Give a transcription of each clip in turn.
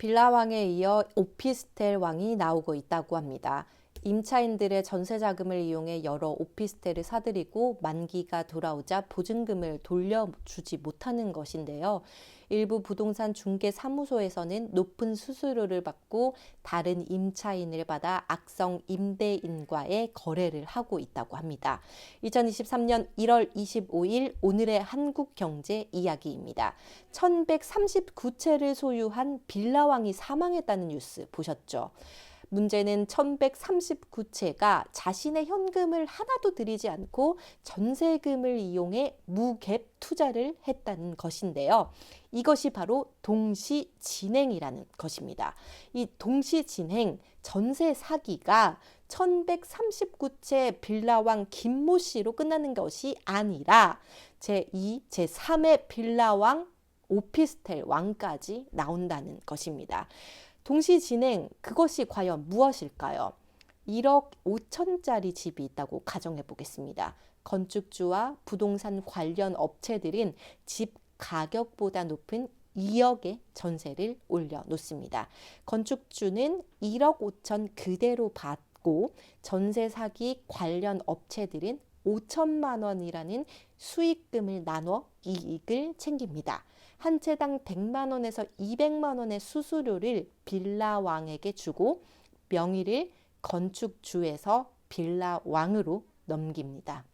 빌라왕에 이어 오피스텔 왕이 나오고 있다고 합니다. 임차인들의 전세 자금을 이용해 여러 오피스텔을 사들이고 만기가 돌아오자 보증금을 돌려주지 못하는 것인데요. 일부 부동산 중개 사무소에서는 높은 수수료를 받고 다른 임차인을 받아 악성 임대인과의 거래를 하고 있다고 합니다. 2023년 1월 25일 오늘의 한국경제 이야기입니다. 1139채를 소유한 빌라왕이 사망했다는 뉴스 보셨죠? 문제는 1139채가 자신의 현금을 하나도 들이지 않고 전세금을 이용해 무갭 투자를 했다는 것인데요. 이것이 바로 동시진행이라는 것입니다. 이 동시진행 전세 사기가 1139채 빌라왕 김모 씨로 끝나는 것이 아니라 제2, 제3의 빌라왕 오피스텔 왕까지 나온다는 것입니다. 동시진행, 그것이 과연 무엇일까요? 1억 5천짜리 집이 있다고 가정해 보겠습니다. 건축주와 부동산 관련 업체들은 집 가격보다 높은 2억의 전세를 올려놓습니다. 건축주는 1억 5천 그대로 받고 전세 사기 관련 업체들은 5천만 원이라는 수익금을 나눠 이익을 챙깁니다. 한 채당 100만 원에서 200만 원의 수수료를 빌라왕에게 주고 명의를 건축주에서 빌라왕으로 넘깁니다.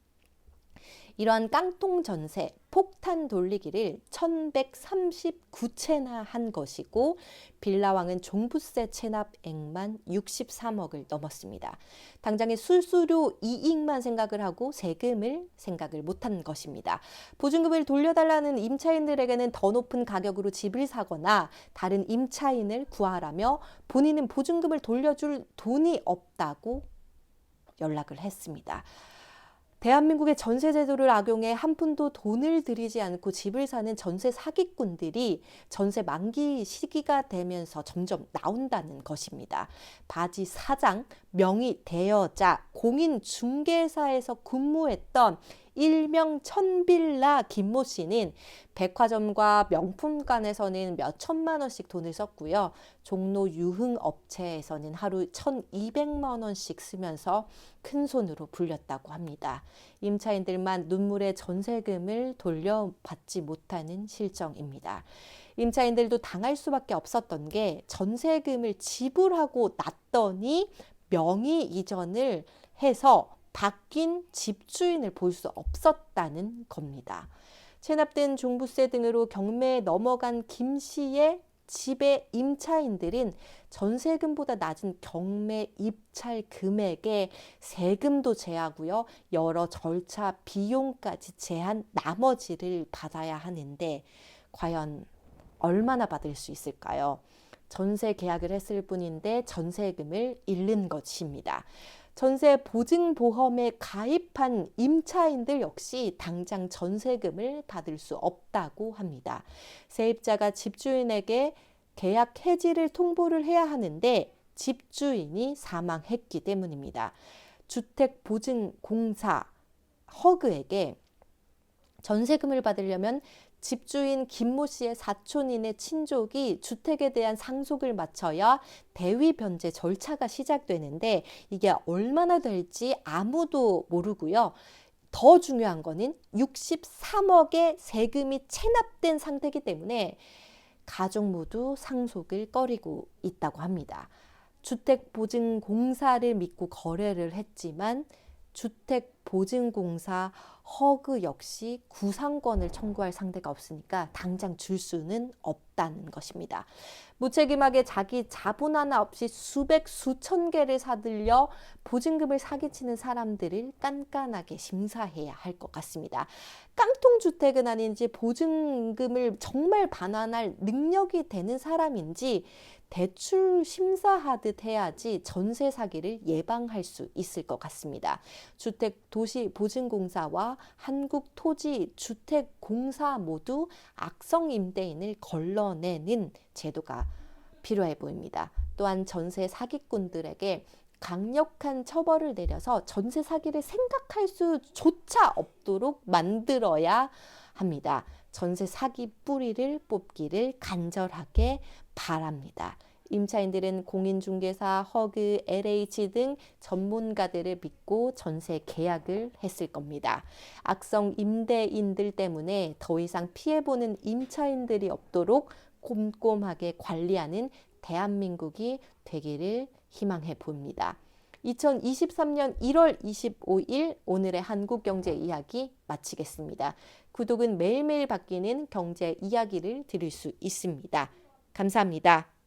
이러한 깡통 전세, 폭탄 돌리기를 1139채나 한 것이고 빌라왕은 종부세 체납액만 63억을 넘었습니다. 당장의 수수료 이익만 생각을 하고 세금을 생각을 못한 것입니다. 보증금을 돌려달라는 임차인들에게는 더 높은 가격으로 집을 사거나 다른 임차인을 구하라며 본인은 보증금을 돌려줄 돈이 없다고 연락을 했습니다. 대한민국의 전세 제도를 악용해 한 푼도 돈을 들이지 않고 집을 사는 전세 사기꾼들이 전세 만기 시기가 되면서 점점 나온다는 것입니다. 바지 사장, 명의 대여자, 공인중개사에서 근무했던 일명 천빌라 김모 씨는 백화점과 명품관에서는 몇 천만 원씩 돈을 썼고요. 종로 유흥업체에서는 하루 1,200만 원씩 쓰면서 큰 손으로 불렸다고 합니다. 임차인들만 눈물의 전세금을 돌려받지 못하는 실정입니다. 임차인들도 당할 수밖에 없었던 게 전세금을 지불하고 났더니 명의 이전을 해서 바뀐 집주인을 볼 수 없었다는 겁니다. 체납된 종부세 등으로 경매에 넘어간 김 씨의 집의 임차인들은 전세금보다 낮은 경매 입찰 금액에 세금도 제하고요. 여러 절차 비용까지 제한 나머지를 받아야 하는데 과연 얼마나 받을 수 있을까요? 전세 계약을 했을 뿐인데 전세금을 잃는 것입니다. 전세 보증보험에 가입한 임차인들 역시 당장 전세금을 받을 수 없다고 합니다. 세입자가 집주인에게 계약 해지를 통보를 해야 하는데 집주인이 사망했기 때문입니다. 주택보증공사 허그에게 전세금을 받으려면 집주인 김모 씨의 사촌인의 친족이 주택에 대한 상속을 마쳐야 대위 변제 절차가 시작되는데 이게 얼마나 될지 아무도 모르고요. 더 중요한 거는 63억의 세금이 체납된 상태이기 때문에 가족 모두 상속을 꺼리고 있다고 합니다. 주택보증공사를 믿고 거래를 했지만 주택보증공사 허그 역시 구상권을 청구할 상대가 없으니까 당장 줄 수는 없다는 것입니다. 무책임하게 자기 자본 하나 없이 수백 수천 개를 사들여 보증금을 사기치는 사람들을 깐깐하게 심사해야 할 것 같습니다. 깡통주택은 아닌지 보증금을 정말 반환할 능력이 되는 사람인지 대출 심사하듯 해야지 전세 사기를 예방할 수 있을 것 같습니다. 주택도시보증공사와 한국토지주택공사 모두 악성 임대인을 걸러내는 제도가 필요해 보입니다. 또한 전세 사기꾼들에게 강력한 처벌을 내려서 전세 사기를 생각할 수조차 없도록 만들어야 합니다. 전세 사기 뿌리를 뽑기를 간절하게 바랍니다. 임차인들은 공인중개사, 허그, LH 등 전문가들을 믿고 전세 계약을 했을 겁니다. 악성 임대인들 때문에 더 이상 피해보는 임차인들이 없도록 꼼꼼하게 관리하는 대한민국이 되기를 희망해 봅니다. 2023년 1월 25일 오늘의 한국경제 이야기 마치겠습니다. 구독은 매일매일 바뀌는 경제 이야기를 들을 수 있습니다. 감사합니다.